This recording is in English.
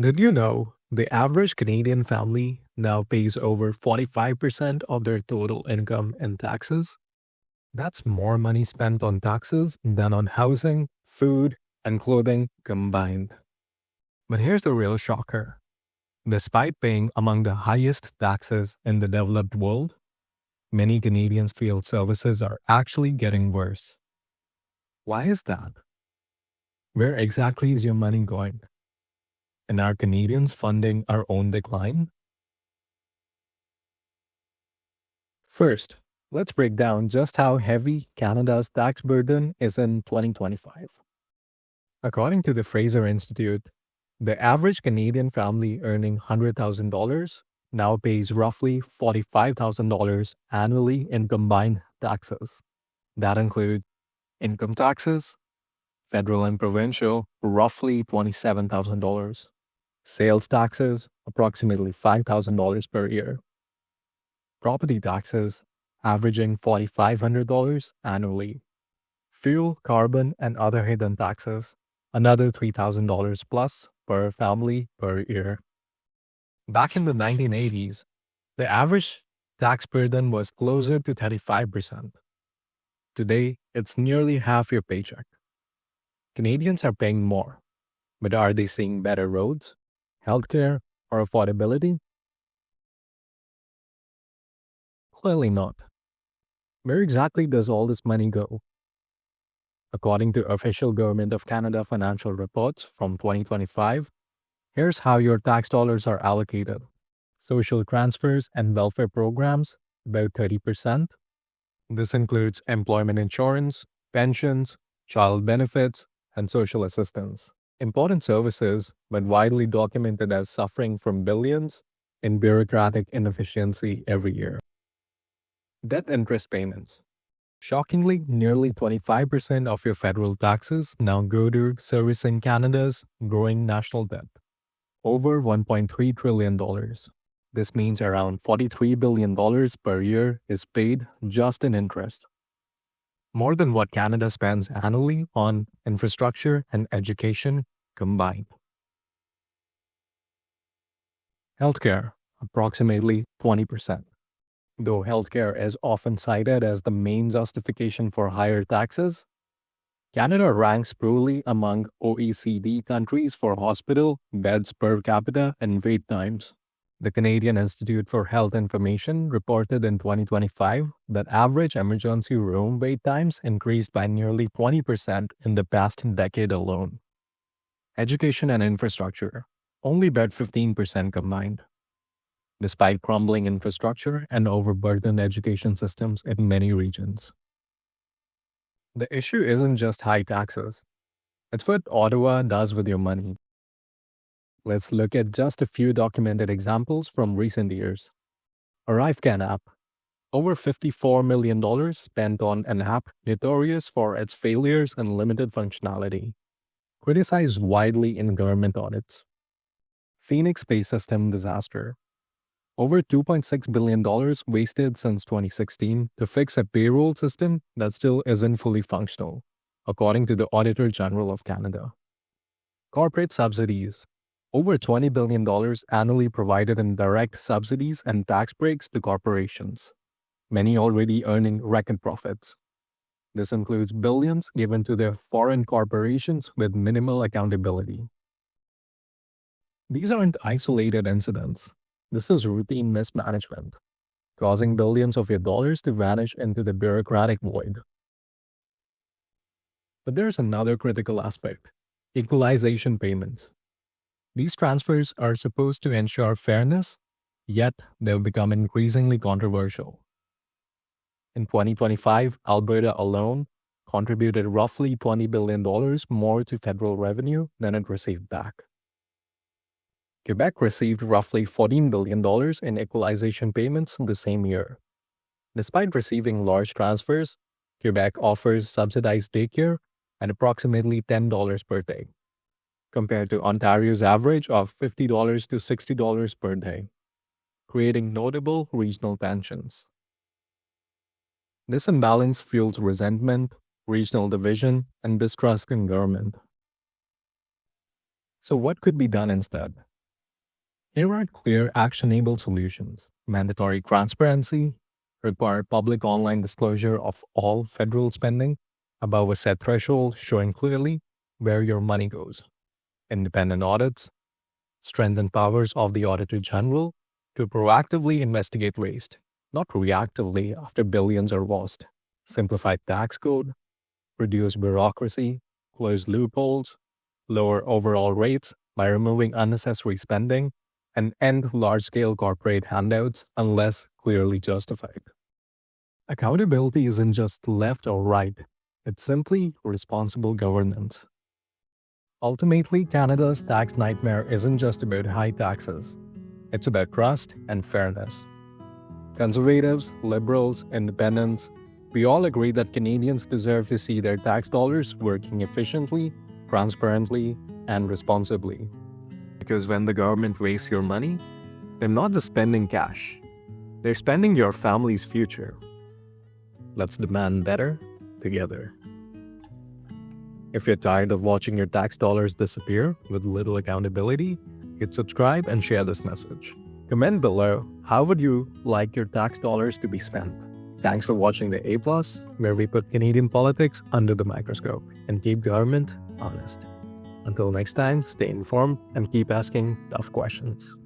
Did you know the average Canadian family now pays over 45% of their total income in taxes? That's more money spent on taxes than on housing, food, and clothing combined. But here's the real shocker. Despite paying among the highest taxes in the developed world, many Canadians feel services are actually getting worse. Why is that? Where exactly is your money going? And are Canadians funding our own decline? First, let's break down just how heavy Canada's tax burden is in 2025. According to the Fraser Institute, the average Canadian family earning $100,000 now pays roughly $45,000 annually in combined taxes. That include income taxes, federal and provincial, roughly $27,000, sales taxes, approximately $5,000 per year, property taxes, averaging $4,500 annually, fuel, carbon, and other hidden taxes, another $3,000 plus per family per year. Back in the 1980s, the average tax burden was closer to 35%. Today, it's nearly half your paycheck. Canadians are paying more, but are they seeing better roads, healthcare, or affordability? Clearly not. Where exactly does all this money go? According to official Government of Canada financial reports from 2025, here's how your tax dollars are allocated. Social transfers and welfare programs, about 30%. This includes employment insurance, pensions, child benefits, and social assistance. Important services, but widely documented as suffering from billions in bureaucratic inefficiency every year. Debt interest payments. Shockingly, nearly 25% of your federal taxes now go to servicing Canada's growing national debt, over $1.3 trillion. This means around $43 billion per year is paid just in interest, more than what Canada spends annually on infrastructure and education combined. Healthcare, approximately 20%. Though healthcare is often cited as the main justification for higher taxes, Canada ranks poorly among OECD countries for hospital beds per capita and wait times. The Canadian Institute for Health Information reported in 2025 that average emergency room wait times increased by nearly 20% in the past decade alone. Education and infrastructure, only about 15% combined, despite crumbling infrastructure and overburdened education systems in many regions. The issue isn't just high taxes, it's what Ottawa does with your money. Let's look at just a few documented examples from recent years. ArriveCan app. Over $54 million spent on an app notorious for its failures and limited functionality, criticized widely in government audits. Phoenix Space System disaster. Over $2.6 billion wasted since 2016 to fix a payroll system that still isn't fully functional, according to the Auditor General of Canada. Corporate subsidies. Over $20 billion annually provided in direct subsidies and tax breaks to corporations, many already earning record profits. This includes billions given to their foreign corporations with minimal accountability. These aren't isolated incidents. This is routine mismanagement, causing billions of your dollars to vanish into the bureaucratic void. But there's another critical aspect: equalization payments. These transfers are supposed to ensure fairness, yet they've become increasingly controversial. In 2025, Alberta alone contributed roughly $20 billion more to federal revenue than it received back. Quebec received roughly $14 billion in equalization payments the same year. Despite receiving large transfers, Quebec offers subsidized daycare at approximately $10 per day, compared to Ontario's average of $50 to $60 per day, creating notable regional tensions. This imbalance fuels resentment, regional division, and distrust in government. So what could be done instead? Here are clear, actionable solutions: mandatory transparency, require public online disclosure of all federal spending above a set threshold, showing clearly where your money goes; independent audits, strengthen powers of the Auditor General to proactively investigate waste, not reactively after billions are lost; simplified tax code, reduce bureaucracy, close loopholes, lower overall rates by removing unnecessary spending, and end large scale corporate handouts unless clearly justified. Accountability isn't just left or right, it's simply responsible governance. Ultimately, Canada's tax nightmare isn't just about high taxes, it's about trust and fairness. Conservatives, liberals, independents, we all agree that Canadians deserve to see their tax dollars working efficiently, transparently, and responsibly. Because when the government wastes your money, they're not just spending cash, they're spending your family's future. Let's demand better together. If you're tired of watching your tax dollars disappear with little accountability, hit subscribe and share this message. Comment below, how would you like your tax dollars to be spent? Thanks for watching the A+, where we put Canadian politics under the microscope and keep government honest. Until next time, stay informed and keep asking tough questions.